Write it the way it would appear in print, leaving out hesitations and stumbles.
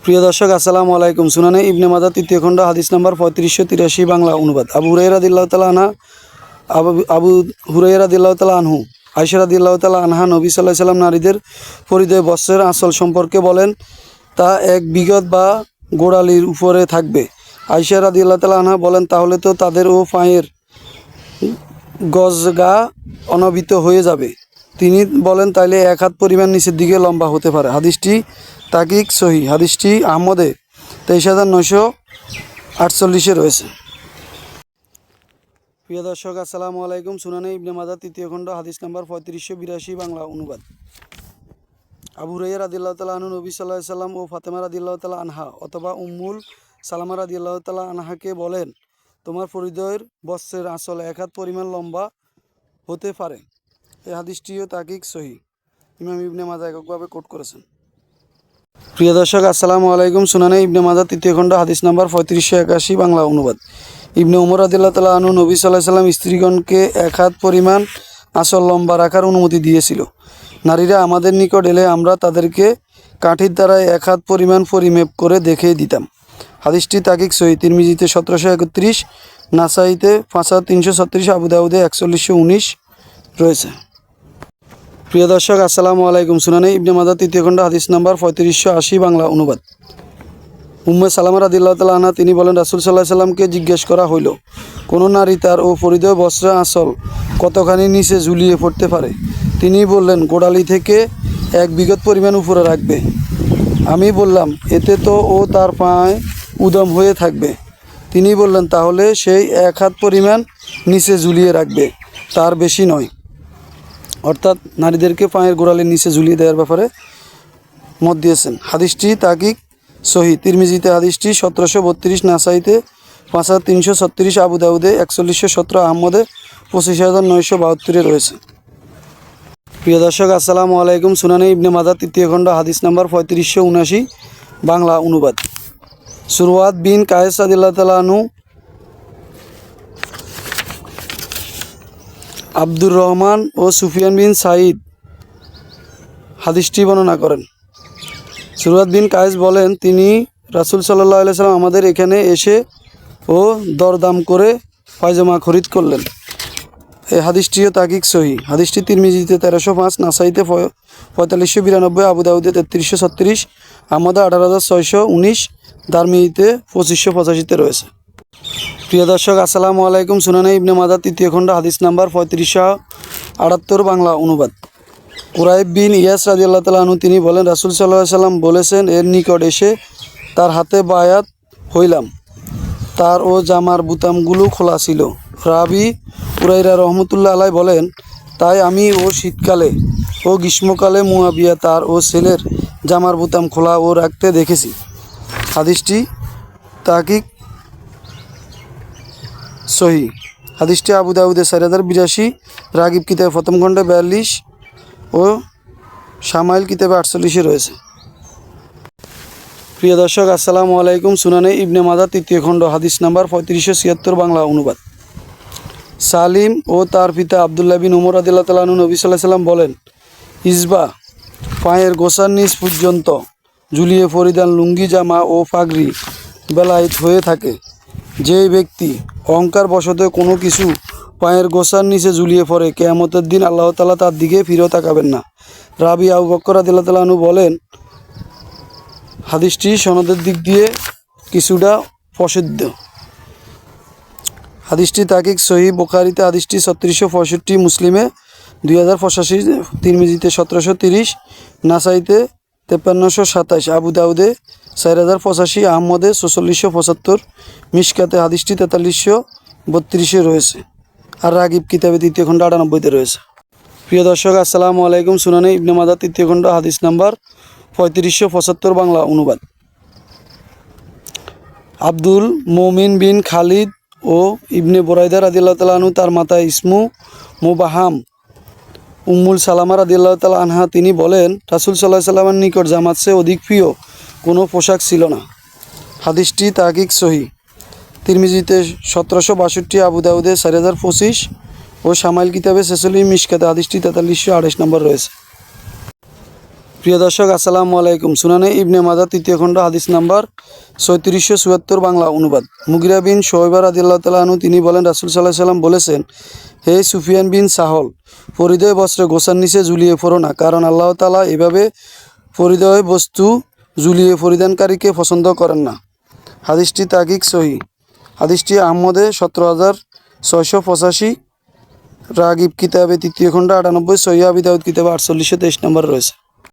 প্রিয় দর্শক, আসসালামু আলাইকুম। সুনানে ইবনে মাজাহ তৃতীয় খণ্ড হাদিস নাম্বার 3583 বাংলা অনুবাদ। আবু হুরায়রা রাদিয়াল্লাহু তাআলা আনহা আবু হুরায়রা রাদিয়াল্লাহু তাআলা আনহু আয়েশা রাদিয়াল্লাহু তাআলা আনহা নবী সাল্লাল্লাহু আলাইহি সাল্লাম নারীদের পরিধেয় বস্ত্রের আঁচল সম্পর্কে বলেন, তা এক বিগত বা গোড়ালির উপরে থাকবে। আয়েশা রাদিয়াল্লাহু তাআলা আনহা বলেন, তাহলে তো তাদের ও পায়ের গজগা অনাবৃত হয়ে যাবে। তিনি বলেন, তাইলে এক হাত পরিমাণ নিচের দিকে লম্বা হতে পারে। হাদিসটি তাকিক সহি। হাদিসটি আহমদে 23,948 রয়েছে। প্রিয় দর্শক, আসসালামু আলাইকুম। সুনানে ইবনে মাজাহ তৃতীয় খণ্ড হাদিস নাম্বার 3582 বাংলা অনুবাদ। আবু হুরায়রা রাদিয়াল্লাহু তাআলা আনহু নবী সাল্লাল্লাহু আলাইহি সাল্লাম ও ফাতেমা রাদিয়াল্লাহু তাআলা আনহা অথবা উম্মুল সালামা রাদিয়াল্লাহু তাআলা আনহাকে বলেন, তোমার পরিধেয়ের বস্ত্রের আঁচল এক হাত পরিমাণ লম্বা হতে পারে। এই হাদিসটিও তাকিক সহি। ইমাম ইবনে মাজাহ এককভাবে কোট করেছেন। প্রিয় দর্শক, আসসালামু আলাইকুম। সুনানে ইবনে মাজাহ তৃতীয় খণ্ড হাদিস নাম্বার 3581 বাংলা অনুবাদ। ইবনে উমর রাদিয়াল্লাহু তাআলা আনহু নবী সাল্লাল্লাহু আলাইহি সাল্লাম স্ত্রীগণকে এক হাত পরিমাণ আঁচল লম্বা রাখার অনুমতি দিয়েছিল। নারীরা আমাদের নিকট এলে আমরা তাদেরকে কাঠির দ্বারা এক হাত পরিমাণ পরিমেপ করে দেখিয়ে দিতাম। হাদিসটি তাকিক সহি। তিরমিজিতে 1731, নাসাইতে 5336, আবু দাউদে 4119 রয়েছে। প্রিয় দর্শক, আসসালামু আলাইকুম। সুনানে ইবনে মাজাহ তৃতীয় খণ্ড হাদিস নাম্বার 3580 বাংলা অনুবাদ। উম্মে সালামা রাদিয়াল্লাহু তাআলা আনহা তিনি বলেন, রাসূল সাল্লাল্লাহু আলাইহি সাল্লামকে জিজ্ঞেস করা হইল, কোনো নারী তার ও পরিধেয় বস্ত্রের আঁচল কতখানি নিচে ঝুলিয়ে পড়তে পারে? তিনি বললেন, গোড়ালি থেকে এক বিগত পরিমাণ উপরে রাখবে। আমি বললাম, এতে তো ও তার পায়ে উদম হয়ে থাকবে। তিনি বললেন, তাহলে সেই এক হাত পরিমাণ নিচে ঝুলিয়ে রাখবে, তার বেশি নয়। অর্থাৎ নারীদেরকে পায়ের গোড়ালির নিচে ঝুলিয়ে দেওয়ার ব্যাপারে মত দিয়েছেন। হাদিসটি তাকিক সহি। তিরমিজিতে হাদিসটি 1732, নাসাইতে 5336, আবু দাউদে 4117, আহমদে 25972 রয়েছে। প্রিয় দর্শক, আসসালামু আলাইকুম। সুনানে ইবনে মাজাহ তৃতীয় খণ্ড হাদিস নাম্বার 3579 বাংলা অনুবাদ। সুরওয়াত বিন কায়েস রাদিয়াল্লাহু তাআলা আনহু আব্দুর রহমান ও সুফিয়ান বিন সাঈদ হাদিসটি বর্ণনা করেন। সুরওয়াত বিন কায়েস বলেন, তিনি রাসূল সাল্লাল্লাহু আলাইহি সাল্লাম আমাদের এখানে এসে ও দরদাম করে পায়জামা খরিদ করলেন। এই হাদিসটিও তাকিক সহি। হাদিসটি তিরমিজিতে 1305, নাসাইতে 4592, আবু দাউদে 3336, আহমদে 18619, দারমিতে 2585 রয়েছে। প্রিয় দর্শক, আসসালামু আলাইকুম। সুনানে ইবনে মাজাহ তৃতীয় খণ্ড হাদিস নাম্বার 3578 বাংলা অনুবাদ। কুরাইব বিন ইয়াস রাদিয়াল্লাহু তাআলা আনহু তিনি বলেন, রাসূল সাল্লাল্লাহু আলাইহি সাল্লাম বলেছেন, এর নিকট এসে তার হাতে বায়াত হইলাম। তার ও জামার বুতামগুলো খোলা ছিল। রাবি হুরায়রা রহমতুল্লাহ আলাইহি বলেন, তাই আমি ও শীতকালে ও গ্রীষ্মকালে মুয়াবিয়া তার ও ছেলের জামার বুতাম খোলা ও রাখতে দেখেছি। হাদিসটি তাকিক সহি। হাদিসটি আবু দাউদে 4082, রাগিব কিতাবে প্রথম খণ্ডে 42 ও শামাইল কিতাবে 48 রয়েছে। প্রিয় দর্শক, আসসালামু আলাইকুম। সুনানে ইবনে মাজাহ তৃতীয় খণ্ড হাদিস নাম্বার 3576 বাংলা অনুবাদ। সালিম ও তার পিতা আব্দুল্লাহ বিন উমর রাদিয়াল্লাহু তাআলা আনহু নবী সাল্লাল্লাহু আলাইহি সাল্লাম বলেন, ইসবা পায়ের গোছার নিচ পর্যন্ত ঝুলিয়ে পরিধান লুঙ্গি, জামা ও পাগড়ি বেলায়েত হয়ে থাকে। যে ব্যক্তি অহংকার বশত কোনো কিছু পায়ের গোছার নিচে ঝুলিয়ে পড়ে, কিয়ামতের দিন আল্লাহ তাআলা তার দিকে ফিরেও তাকাবেন না। রাবি আবু বকর রাদিয়াল্লাহু তাআলা আনহু বলেন, হাদিসটি সনদের দিক দিয়ে কিছুটা প্রসিদ্ধ। হাদিসটি তাকিক সহি। বুখারীতে হাদিসটি 3665, মুসলিমে 2085, তিরমিজিতে 1730, নাসাইতে 5327, আবু দাউদে 4085, আহমদে 4675, মিশকাতে হাদিসটি 4332 রয়েছে। আর রাগিব কিতাবে তৃতীয় খণ্ড 98 রয়েছে। প্রিয় দর্শক, আসসালামু আলাইকুম। সুনানে ইবনে মাজাহ তৃতীয় খণ্ড হাদিস নাম্বার 3575 বাংলা অনুবাদ। আব্দুল মুমিন বিন খালিদ ও ইবনে বুরাইদা রাদিয়াল্লাহু তাআলা আনহু তার মাতা ইসমু মুবাহাম উম্মুল সালামা রাদিয়াল্লাহু তাআলা আনহা তিনি বলেন, রাসূল সাল্লাল্লাহু আলাইহি সাল্লামের নিকট জামাত চেয়ে অধিক প্রিয় কোনো পোশাক ছিল না। হাদিসটি তাকিক সহি। তিরমিজিতে 1762, আবু দাউদে 4025 ও শামাইল কিতাবে 46, মিশকাতে হাদিসটি 4328 নম্বর রয়েছে। প্রিয় দর্শক আসসালামু আলাইকুম। সুনানে ইবনে মাজা তৃতীয় খণ্ড হাদিস নাম্বার ৩৬৭৪ বাংলা অনুবাদ। মুগিরা বিন শোয়বা রাদিয়াল্লাহু তাআলা আনহু তিনি বলেন, রাসূল সাল্লাল্লাহু আলাইহি সাল্লাম বলেছেন, হে সুফিয়ান বিন সাহল, পরিধেয় বস্ত্রে গোছার নিচে ঝুলিয়ে পড়ো না, কারণ আল্লাহ তাআলা এভাবে পরিধেয় বস্তু ঝুলিয়ে পরিধানকারীকে পছন্দ করেন না। হাদিসটি তাকিক সহি। হাদিসটি আহমদে ১৭,৬৮৫, রাগিব কিতাবে তৃতীয় খণ্ড ৯৮, সহিহ আবি দাউদ কিতাবে ৪৮23 নম্বর রয়েছে।